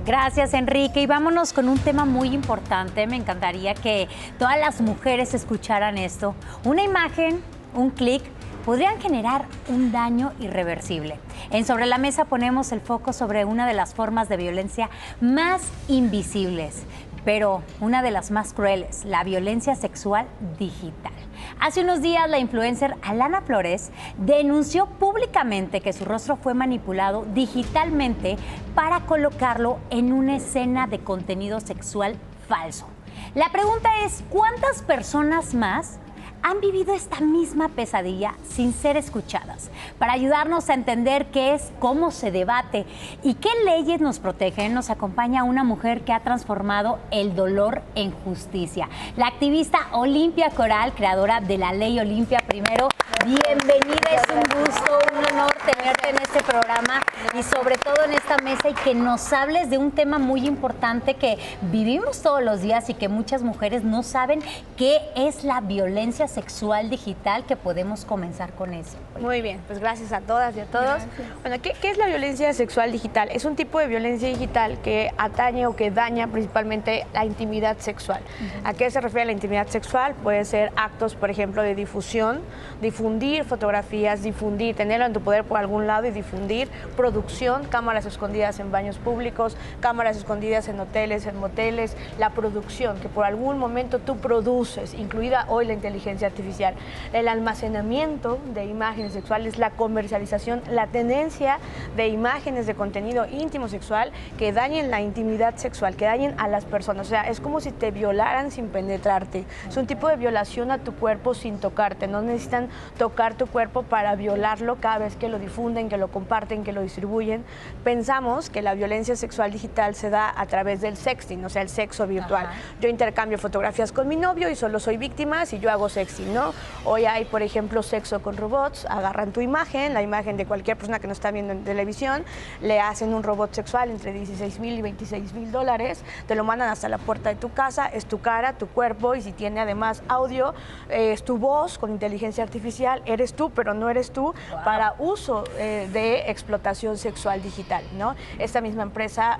Gracias, Enrique. Y vámonos con un tema muy importante. Me encantaría que todas las mujeres escucharan esto. Una imagen, un clic, podrían generar un daño irreversible. En Sobre la Mesa ponemos el foco sobre una de las formas de violencia más invisibles, pero una de las más crueles, la violencia sexual digital. Hace unos días, la influencer Alana Flores denunció públicamente que su rostro fue manipulado digitalmente para colocarlo en una escena de contenido sexual falso. La pregunta es, ¿cuántas personas más han vivido esta misma pesadilla sin ser escuchadas? Para ayudarnos a entender qué es, cómo se debate y qué leyes nos protegen, nos acompaña una mujer que ha transformado el dolor en justicia. La activista Olimpia Coral, creadora de la Ley Olimpia. Primero, bienvenida, es un gusto, un honor tenerte en este programa y sobre todo en esta mesa, y que nos hables de un tema muy importante que vivimos todos los días y que muchas mujeres no saben qué es la violencia sexual digital, que podemos comenzar con eso. Muy bien, pues gracias a todas y a todos. Gracias. Bueno, ¿qué es la violencia sexual digital? Es un tipo de violencia digital que atañe o que daña principalmente la intimidad sexual. ¿A qué se refiere la intimidad sexual? Puede ser actos, por ejemplo, de difusión, difundir fotografías, difundir, tenerlo en tu poder por algún lado y difundir, producción, cámaras escondidas en baños públicos, cámaras escondidas en hoteles, en moteles, la producción que por algún momento tú produces, incluida hoy la inteligencia artificial, el almacenamiento de imágenes sexuales, la comercialización, la tenencia de imágenes de contenido íntimo sexual que dañen la intimidad sexual, que dañen a las personas. O sea, es como si te violaran sin penetrarte. Es un tipo de violación a tu cuerpo sin tocarte. No necesitan tocar tu cuerpo para violarlo cada vez que lo difunden, que lo comparten, que lo distribuyen. Pensamos que la violencia sexual digital se da a través del sexting, o sea, el sexo virtual. Ajá. Yo intercambio fotografías con mi novio y solo soy víctima si yo hago sexting, ¿no? Hoy hay, por ejemplo, sexo con robots. Agarran tu imagen, la imagen de cualquier persona que nos está viendo en televisión, le hacen un robot sexual entre $16,000 y $26,000, te lo mandan hasta la puerta de tu casa, es tu cara, tu cuerpo, y si tiene además audio, es tu voz con inteligencia artificial, eres tú, pero no eres tú, wow, para uso de explotación sexual digital, ¿no? Esta misma empresa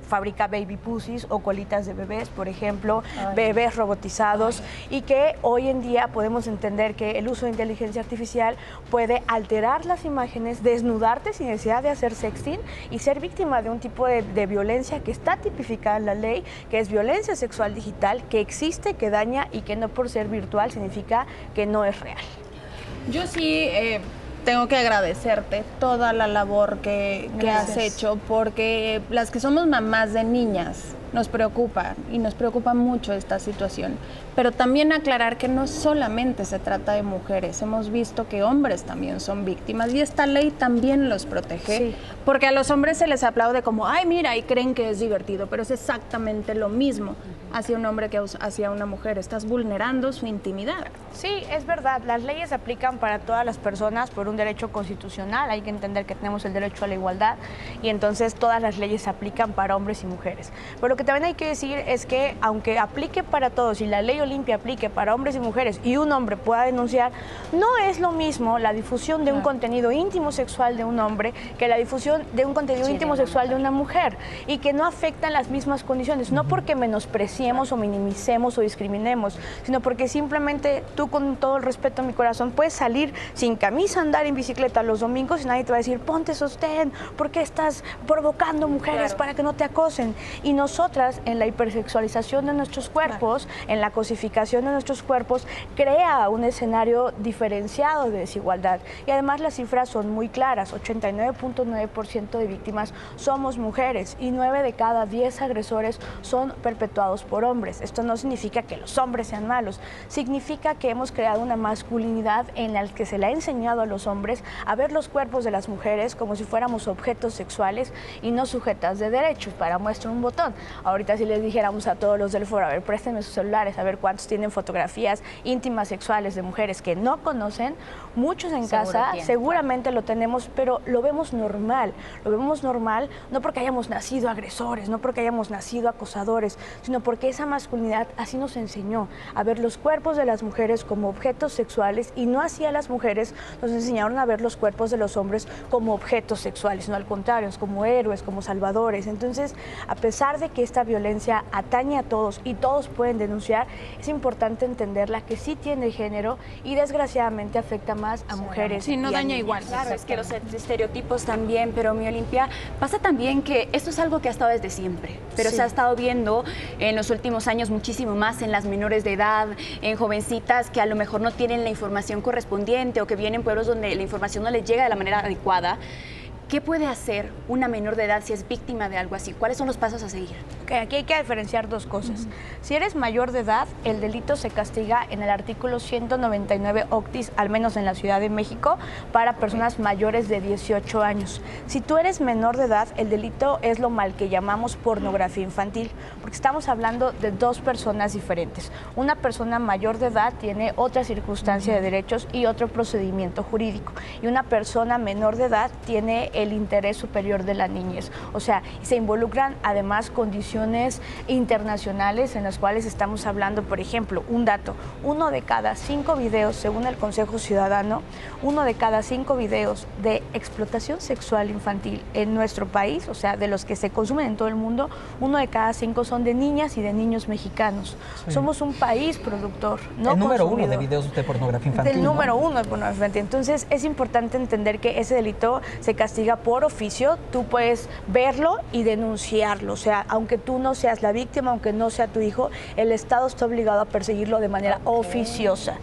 fabrica baby pussies o colitas de bebés, por ejemplo, bebés robotizados, y que hoy en día podemos entender que el uso de inteligencia artificial puede alterar las imágenes, desnudarte sin necesidad de hacer sexting y ser víctima de un tipo de violencia que está tipificada en la ley, que es violencia sexual digital, que existe, que daña y que no por ser virtual significa que no es real. Yo sí tengo que agradecerte toda la labor que has hecho, porque las que somos mamás de niñas nos preocupa y nos preocupa mucho esta situación, pero también aclarar que no solamente se trata de mujeres, hemos visto que hombres también son víctimas y esta ley también los protege, sí, porque a los hombres se les aplaude como, ay mira, y creen que es divertido, pero es exactamente lo mismo hacia un hombre que hacia una mujer, estás vulnerando su intimidad. Sí, es verdad, las leyes se aplican para todas las personas por un derecho constitucional, hay que entender que tenemos el derecho a la igualdad y entonces todas las leyes se aplican para hombres y mujeres, pero lo que también hay que decir es que aunque aplique para todos y la ley Olimpia aplique para hombres y mujeres y un hombre pueda denunciar, no es lo mismo la difusión de un contenido íntimo sexual de un hombre que la difusión de un contenido íntimo sexual de una mujer, y que no afectan las mismas condiciones, no porque menospreciemos o minimicemos o discriminemos, sino porque simplemente tú, con todo el respeto a mi corazón, puedes salir sin camisa, andar en bicicleta los domingos y nadie te va a decir, ponte sostén, ¿por qué estás provocando mujeres para que no te acosen? Y nosotras, en la hipersexualización de nuestros cuerpos, en la cosificación de nuestros cuerpos, crea un escenario diferenciado de desigualdad. Y además las cifras son muy claras, 89.9% de víctimas somos mujeres y 9 de cada 10 agresores son perpetuados por hombres. Esto no significa que los hombres sean malos, significa que hemos creado una masculinidad en la que se le ha enseñado a los hombres a ver los cuerpos de las mujeres como si fuéramos objetos sexuales y no sujetas de derechos. Para muestra un botón. Ahorita si les dijéramos a todos los del foro, a ver, préstenme sus celulares, a ver cuántos tienen fotografías íntimas sexuales de mujeres que no conocen, muchos en casa seguramente lo tenemos, pero lo vemos normal no porque hayamos nacido agresores, no porque hayamos nacido acosadores, sino porque esa masculinidad así nos enseñó a ver los cuerpos de las mujeres como objetos sexuales y no así a las mujeres nos enseñaron enseñaron a ver los cuerpos de los hombres como objetos sexuales, no al contrario, como héroes, como salvadores. Entonces, a pesar de que esta violencia atañe a todos y todos pueden denunciar, es importante entenderla que sí tiene género y desgraciadamente afecta más a mujeres. Sí, no y a daña niñas. igual. Claro, es que los estereotipos también, pero mi Olimpia, pasa también que esto es algo que ha estado desde siempre, pero Sí. se ha estado viendo en los últimos años muchísimo más en las menores de edad, en jovencitas que a lo mejor no tienen la información correspondiente o que vienen en pueblos donde la información no les llega de la manera adecuada. ¿Qué puede hacer una menor de edad si es víctima de algo así? ¿Cuáles son los pasos a seguir? Ok, aquí hay que diferenciar dos cosas. Si eres mayor de edad, el delito se castiga en el artículo 199 octis, al menos en la Ciudad de México, para personas mayores de 18 años. Si tú eres menor de edad, el delito es lo mal que llamamos pornografía infantil, porque estamos hablando de dos personas diferentes. Una persona mayor de edad tiene otra circunstancia de derechos y otro procedimiento jurídico, y una persona menor de edad tiene el interés superior de la niñez. O sea, se involucran además condiciones internacionales en las cuales estamos hablando, por ejemplo, un dato, 1 de cada 5 videos, según el Consejo Ciudadano, 1 de cada 5 videos de explotación sexual infantil en nuestro país, o sea, de los que se consumen en todo el mundo, 1 de cada 5 son de niñas y de niños mexicanos. Sí. Somos un país productor, no el número consumidor. 1 de videos de pornografía infantil. Del ¿no? número 1 de pornografía infantil. Entonces, es importante entender que ese delito se castiga por oficio. Tú puedes verlo y denunciarlo. O sea, aunque tú no seas la víctima, aunque no sea tu hijo, el Estado está obligado a perseguirlo de manera oficiosa.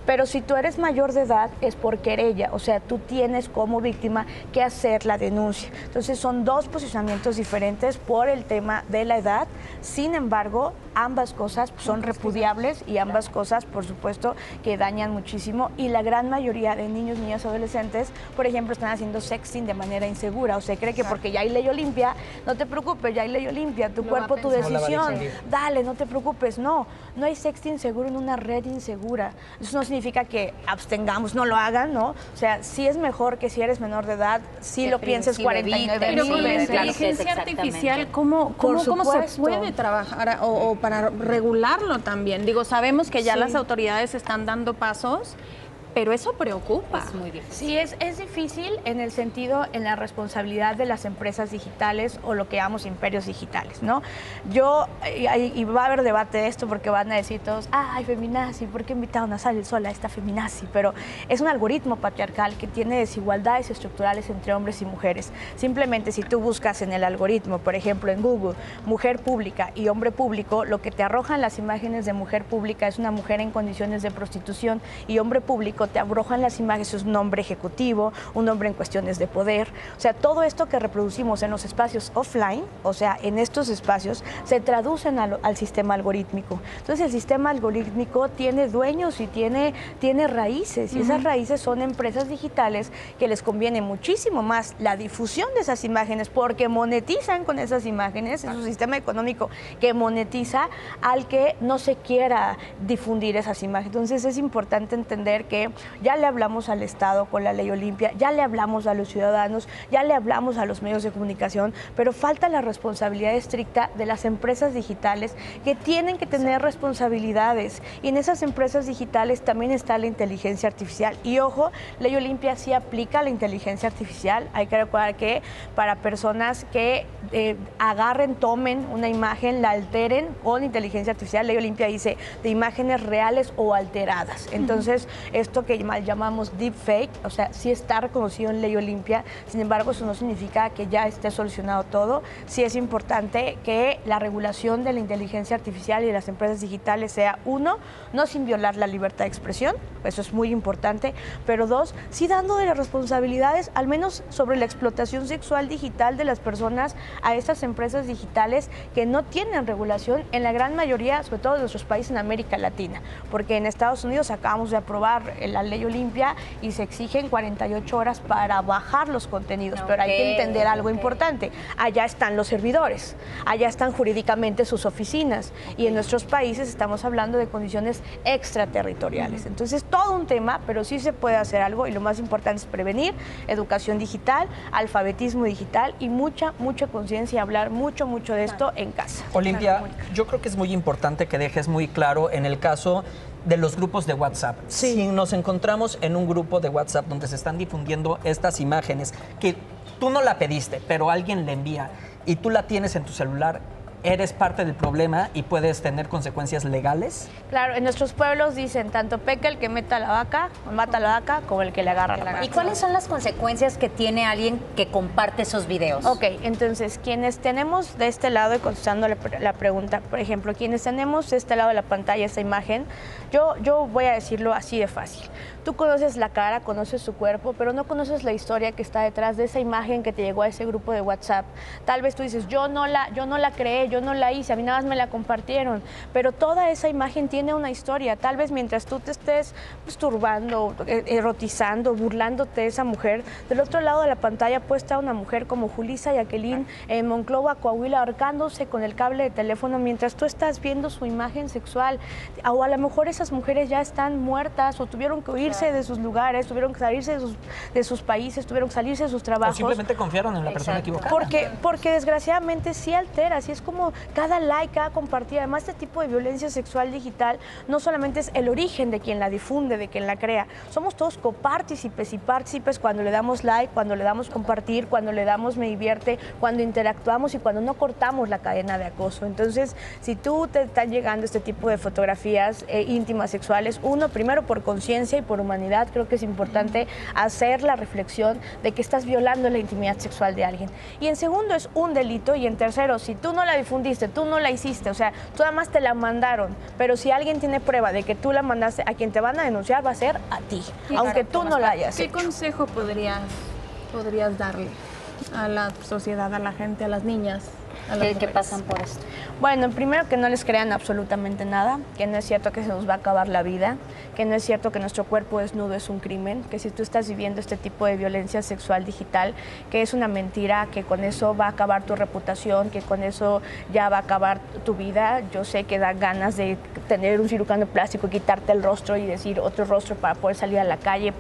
Pero si tú eres mayor de edad, es por querella, o sea, tú tienes como víctima que hacer la denuncia. Entonces son dos posicionamientos diferentes por el tema de la edad. Sin embargo, ambas cosas son repudiables y ambas cosas, por supuesto, que dañan muchísimo. Y la gran mayoría de niños, niñas, adolescentes, por ejemplo, están haciendo sexting de manera insegura. O sea, cree que porque ya hay ley Olimpia, no te preocupes, ya hay ley Olimpia, tu cuerpo, tu decisión, dale, no te preocupes. No, no hay sexting seguro en una red insegura. Eso no significa que abstengamos, no lo hagan, ¿no? O sea, sí es mejor que si eres menor de edad, sí lo pienses 49 Pero con la veces. inteligencia artificial, ¿cómo se supuesto. puede trabajar o para regularlo también? Digo, sabemos que ya Sí. las autoridades están dando pasos, pero eso preocupa. Es muy difícil. Sí, es difícil en el sentido, en la responsabilidad de las empresas digitales o lo que llamamos imperios digitales, ¿no? Y va a haber debate de esto porque van a decir todos, ay, feminazi, ¿por qué invitaron a Sale Sola a esta feminazi? Pero es un algoritmo patriarcal que tiene desigualdades estructurales entre hombres y mujeres. Simplemente si tú buscas en el algoritmo, por ejemplo, en Google, mujer pública y hombre público, lo que te arrojan las imágenes de mujer pública es una mujer en condiciones de prostitución y hombre público te arrojan las imágenes, es un hombre ejecutivo, un hombre en cuestiones de poder. O sea, todo esto que reproducimos en los espacios offline, o sea, en estos espacios, se traducen al sistema algorítmico. Entonces, el sistema algorítmico tiene dueños y tiene raíces, y esas raíces son empresas digitales que les conviene muchísimo más la difusión de esas imágenes porque monetizan con esas imágenes, es un sistema económico que monetiza al que no se quiera difundir esas imágenes. Entonces, es importante entender que ya le hablamos al Estado con la ley Olimpia, ya le hablamos a los ciudadanos, ya le hablamos a los medios de comunicación, pero falta la responsabilidad estricta de las empresas digitales que tienen que tener responsabilidades. Y en esas empresas digitales también está la inteligencia artificial. Y ojo, ley Olimpia sí aplica la inteligencia artificial. Hay que recordar que para personas que agarren, tomen una imagen, la alteren con inteligencia artificial, ley Olimpia dice de imágenes reales o alteradas. Entonces, esto que mal llamamos deepfake, o sea, sí está reconocido en ley Olimpia, sin embargo, eso no significa que ya esté solucionado todo. Sí es importante que la regulación de la inteligencia artificial y de las empresas digitales sea, uno, no sin violar la libertad de expresión, eso es muy importante, pero dos, sí dando de las responsabilidades, al menos sobre la explotación sexual digital de las personas a estas empresas digitales que no tienen regulación en la gran mayoría, sobre todo de nuestros países en América Latina, porque en Estados Unidos acabamos de aprobar la ley Olimpia y se exigen 48 horas para bajar los contenidos, pero hay que entender algo importante, allá están los servidores, allá están jurídicamente sus oficinas y en nuestros países estamos hablando de condiciones extraterritoriales. Entonces, todo un tema, pero sí se puede hacer algo y lo más importante es prevenir, educación digital, alfabetismo digital y mucha conciencia y hablar mucho de esto en casa. Olimpia, yo creo que es muy importante que dejes muy claro en el caso de los grupos de WhatsApp. Sí. Si nos encontramos en un grupo de WhatsApp donde se están difundiendo estas imágenes que tú no la pediste, pero alguien la envía y tú la tienes en tu celular, ¿eres parte del problema y puedes tener consecuencias legales? Claro, en nuestros pueblos dicen tanto peca el que mata la vaca, como el que le agarra la vaca. ¿Y cuáles son las consecuencias que tiene alguien que comparte esos videos? Ok, entonces, quienes tenemos de este lado, y contestando la pregunta, por ejemplo, quienes tenemos de este lado de la pantalla esta imagen, yo voy a decirlo así de fácil. Tú conoces la cara, conoces su cuerpo, pero no conoces la historia que está detrás de esa imagen que te llegó a ese grupo de WhatsApp. Tal vez tú dices, yo no la creé, yo no la hice, a mí nada más me la compartieron, pero toda esa imagen tiene una historia. Tal vez mientras tú te estés turbando, erotizando, burlándote de esa mujer, del otro lado de la pantalla puede estar una mujer como Julissa Jacqueline en Monclova, Coahuila, ahorcándose con el cable de teléfono mientras tú estás viendo su imagen sexual. O a lo mejor esas mujeres ya están muertas o tuvieron que irse de sus lugares, tuvieron que salirse de sus países, tuvieron que salirse de sus trabajos. O simplemente confiaron en la persona equivocada. Porque desgraciadamente sí altera, así es como cada like, cada compartida. Además, este tipo de violencia sexual digital no solamente es el origen de quien la difunde, de quien la crea, somos todos copartícipes y partícipes cuando le damos like, cuando le damos compartir, cuando le damos me divierte, cuando interactuamos y cuando no cortamos la cadena de acoso. Entonces, si tú te están llegando este tipo de fotografías íntimas sexuales, primero por conciencia y por humanidad, creo que es importante hacer la reflexión de que estás violando la intimidad sexual de alguien. Y en segundo, es un delito. Y en tercero, si tú no la difundiste, tú no la hiciste, o sea, tú además te la mandaron, pero si alguien tiene prueba de que tú la mandaste, a quien te van a denunciar va a ser a ti, aunque tú no la hayas ¿Qué hecho. consejo podrías darle a la sociedad, a la gente, a las niñas? Que pasan por esto. Bueno, primero que no les crean absolutamente nada, que no es cierto que se nos va a acabar la vida, que no es cierto que nuestro cuerpo desnudo es un crimen, que si tú estás viviendo este tipo de violencia sexual digital, que es una mentira, que con eso va a acabar tu reputación, que con eso ya va a acabar tu vida. Yo sé que da ganas de tener un cirujano plástico, quitarte el rostro y decir otro rostro para poder salir a la calle,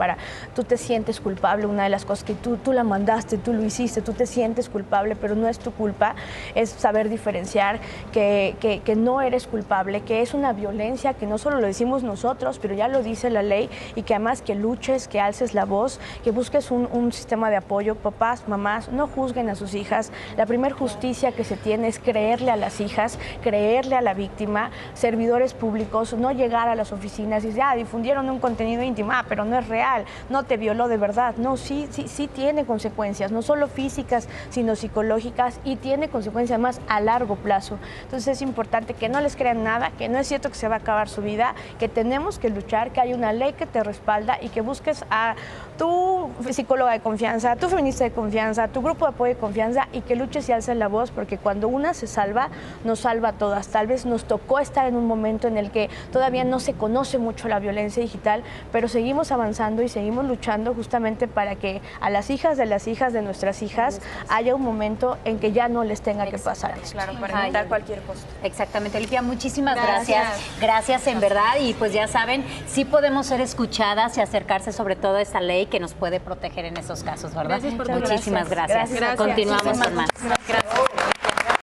tú te sientes culpable. Una de las cosas que tú la mandaste, tú lo hiciste, tú te sientes culpable, pero no es tu culpa. Es saber diferenciar que no eres culpable, que es una violencia que no solo lo decimos nosotros, pero ya lo dice la ley, y que además que luches, que alces la voz, que busques un sistema de apoyo. Papás, mamás, no juzguen a sus hijas. La primera justicia que se tiene es creerle a las hijas, creerle a la víctima. Servidores públicos, no llegar a las oficinas y decir, difundieron un contenido íntimo, pero no es real, no te violó de verdad. No, sí tiene consecuencias, no solo físicas, sino psicológicas, y tiene consecuencias además a largo plazo. Entonces es importante que no les crean nada, que no es cierto que se va a acabar su vida, que tenemos que luchar, que hay una ley que te respalda, y que busques a tu psicóloga de confianza, a tu feminista de confianza, a tu grupo de apoyo de confianza, y que luches y alces la voz, porque cuando una se salva, nos salva a todas. Tal vez nos tocó estar en un momento en el que todavía no se conoce mucho la violencia digital, pero seguimos avanzando y seguimos luchando justamente para que a las hijas de nuestras hijas haya un momento en que ya no les tenga que pasar esto. Claro, para evitar cualquier costo. Exactamente, Olivia, muchísimas gracias. Gracias, en verdad. Y pues ya saben, sí podemos ser escuchadas y acercarse sobre todo a esta ley que nos puede proteger en esos casos, ¿verdad? Gracias por Muchísimas gracias. Gracias. Continuamos con más. Gracias.